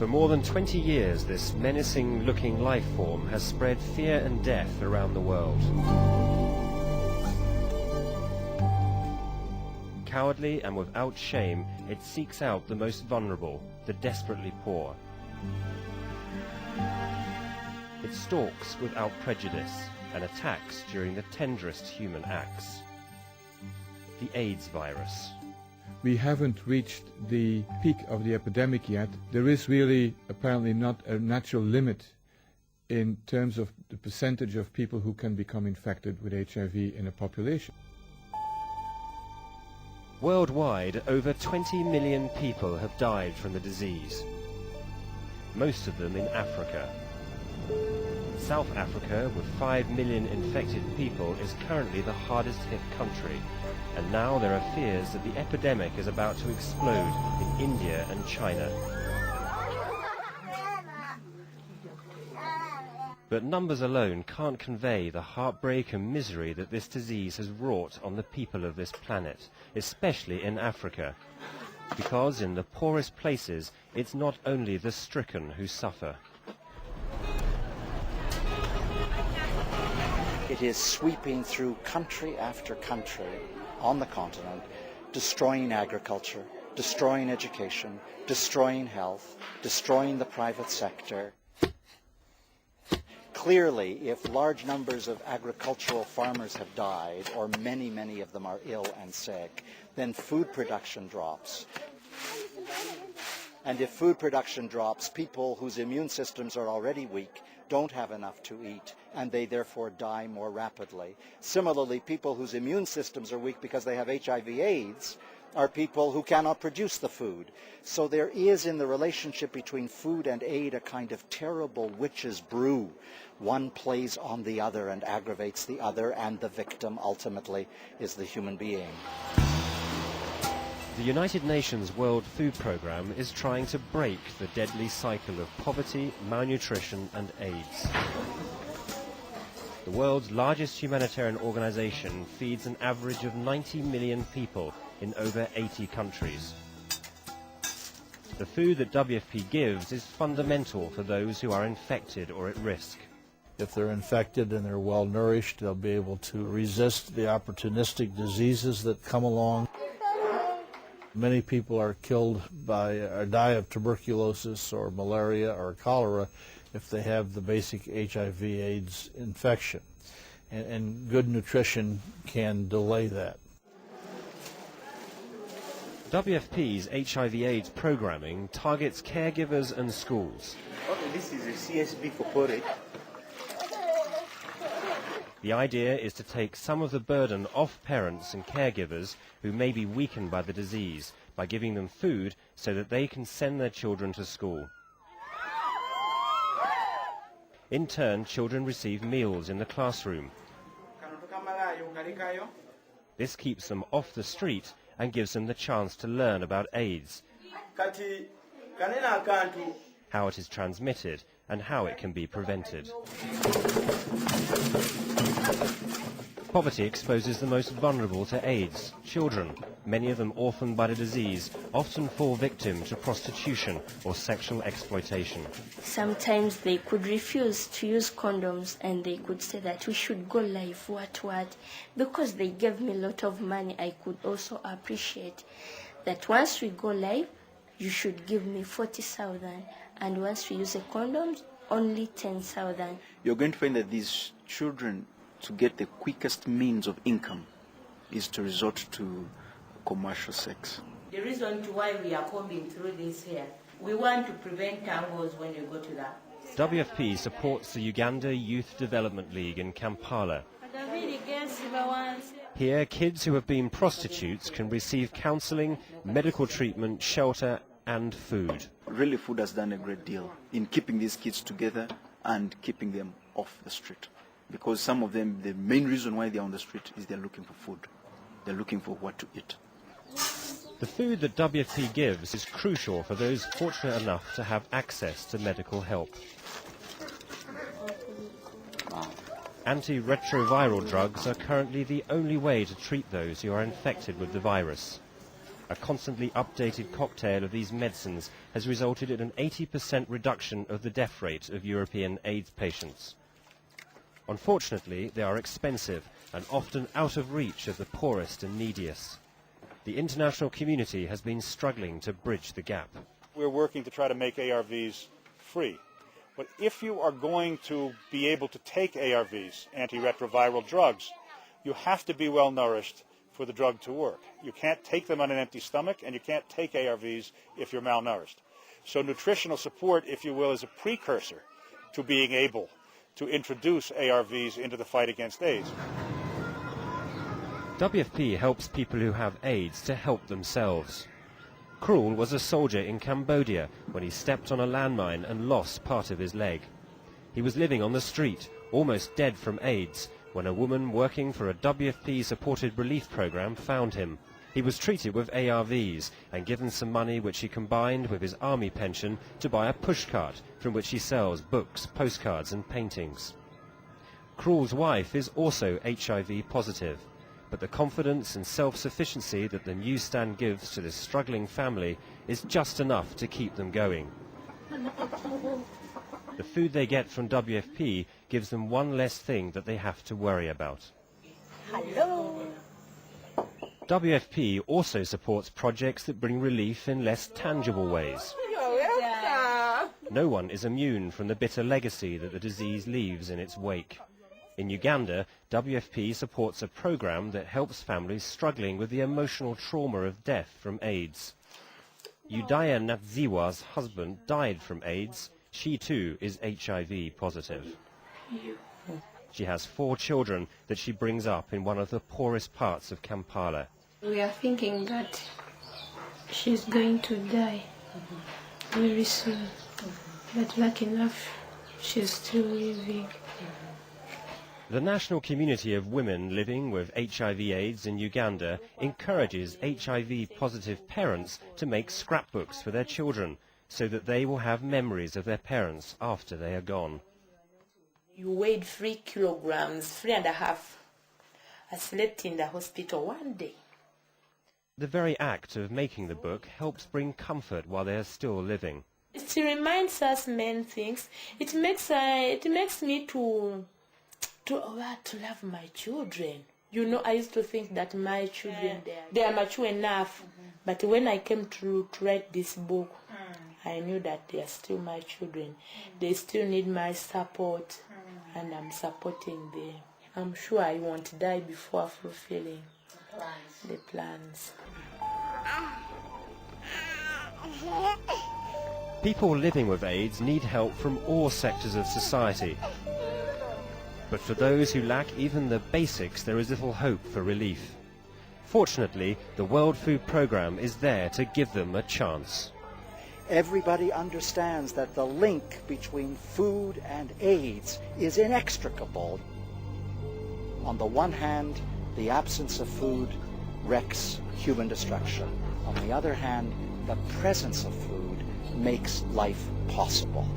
For more than 20 years, this menacing-looking life form has spread fear and death around the world. Cowardly and without shame, it seeks out the most vulnerable, the desperately poor. It stalks without prejudice and attacks during the tenderest human acts. The AIDS virus. We haven't reached the peak of the epidemic yet. There is really apparently not a natural limit in terms of the percentage of people who can become infected with HIV in a population. Worldwide, over 20 million people have died from the disease, most of them in Africa. South Africa, with 5 million infected people, is currently the hardest hit country, and now there are fears that the epidemic is about to explode in India and China. But numbers alone can't convey the heartbreak and misery that this disease has wrought on the people of this planet, especially in Africa. Because in the poorest places, it's not only the stricken who suffer. It is sweeping through country after country on the continent, destroying agriculture, destroying education, destroying health, destroying the private sector. Clearly, if large numbers of agricultural farmers have died, or many, many of them are ill and sick, then food production drops. And if food production drops, people whose immune systems are already weak don't have enough to eat, and they therefore die more rapidly. Similarly, people whose immune systems are weak because they have HIV/AIDS are people who cannot produce the food. So there is in the relationship between food and aid a kind of terrible witch's brew. One plays on the other and aggravates the other, and the victim ultimately is the human being. The United Nations World Food Programme is trying to break the deadly cycle of poverty, malnutrition and AIDS. The world's largest humanitarian organisation feeds an average of 90 million people in over 80 countries. The food that WFP gives is fundamental for those who are infected or at risk. If they're infected and they're well nourished, they'll be able to resist the opportunistic diseases that come along. Many people are killed by or die of tuberculosis or malaria or cholera if they have the basic HIV/AIDS infection. And good nutrition can delay that. WFP's HIV/AIDS programming targets caregivers and schools. Okay, this is a CSB for porridge. The idea is to take some of the burden off parents and caregivers who may be weakened by the disease by giving them food so that they can send their children to school. In turn, children receive meals in the classroom. This keeps them off the street and gives them the chance to learn about AIDS, how it is transmitted and how it can be prevented. Poverty exposes the most vulnerable to AIDS. Children, many of them orphaned by the disease, often fall victim to prostitution or sexual exploitation. Sometimes they could refuse to use condoms and they could say that we should go live, what. Because they gave me a lot of money, I could also appreciate that once we go live, you should give me 40,000, and once we use the condoms, only 10,000. You're going to find that these children, to get the quickest means of income, is to resort to commercial sex. The reason why we are combing through this here, we want to prevent tangles when you go to that. WFP supports the Uganda Youth Development League in Kampala. Here, kids who have been prostitutes can receive counselling, medical treatment, shelter and food. Really, food has done a great deal in keeping these kids together and keeping them off the street. Because some of them, the main reason why they're on the street is they're looking for food. They're looking for what to eat. The food that WFP gives is crucial for those fortunate enough to have access to medical help. Antiretroviral drugs are currently the only way to treat those who are infected with the virus. A constantly updated cocktail of these medicines has resulted in an 80% reduction of the death rate of European AIDS patients. Unfortunately, they are expensive and often out of reach of the poorest and neediest. The international community has been struggling to bridge the gap. We're working to try to make ARVs free. But if you are going to be able to take ARVs, antiretroviral drugs, you have to be well nourished for the drug to work. You can't take them on an empty stomach, and you can't take ARVs if you're malnourished. So nutritional support, if you will, is a precursor to being able to introduce ARVs into the fight against AIDS. WFP helps people who have AIDS to help themselves. Krul was a soldier in Cambodia when he stepped on a landmine and lost part of his leg. He was living on the street, almost dead from AIDS, when a woman working for a WFP-supported relief program found him. He was treated with ARVs and given some money which he combined with his army pension to buy a pushcart from which he sells books, postcards and paintings. Krul's wife is also HIV positive, but the confidence and self-sufficiency that the newsstand gives to this struggling family is just enough to keep them going. The food they get from WFP gives them one less thing that they have to worry about. Hello. WFP also supports projects that bring relief in less tangible ways. No one is immune from the bitter legacy that the disease leaves in its wake. In Uganda, WFP supports a program that helps families struggling with the emotional trauma of death from AIDS. Udaya Nadziwa's husband died from AIDS. She too is HIV positive. She has 4 children that she brings up in one of the poorest parts of Kampala. We are thinking that she's going to die very soon, but lucky enough, she's still living. The national community of women living with HIV/AIDS in Uganda encourages HIV-positive parents to make scrapbooks for their children so that they will have memories of their parents after they are gone. You weighed 3 kilograms, 3.5. I slept in the hospital one day. The very act of making the book helps bring comfort while they are still living. It reminds us many things. It makes me to love my children. You know, I used to think that my children, they are mature enough. But when I came to write this book, I knew that they are still my children. They still need my support, and I'm supporting them. I'm sure I won't die before fulfilling the plans. People living with AIDS need help from all sectors of society. But for those who lack even the basics, there is little hope for relief. Fortunately, the World Food Programme is there to give them a chance. Everybody understands that the link between food and AIDS is inextricable. On the one hand, the absence of food wrecks human destruction. On the other hand, the presence of food makes life possible.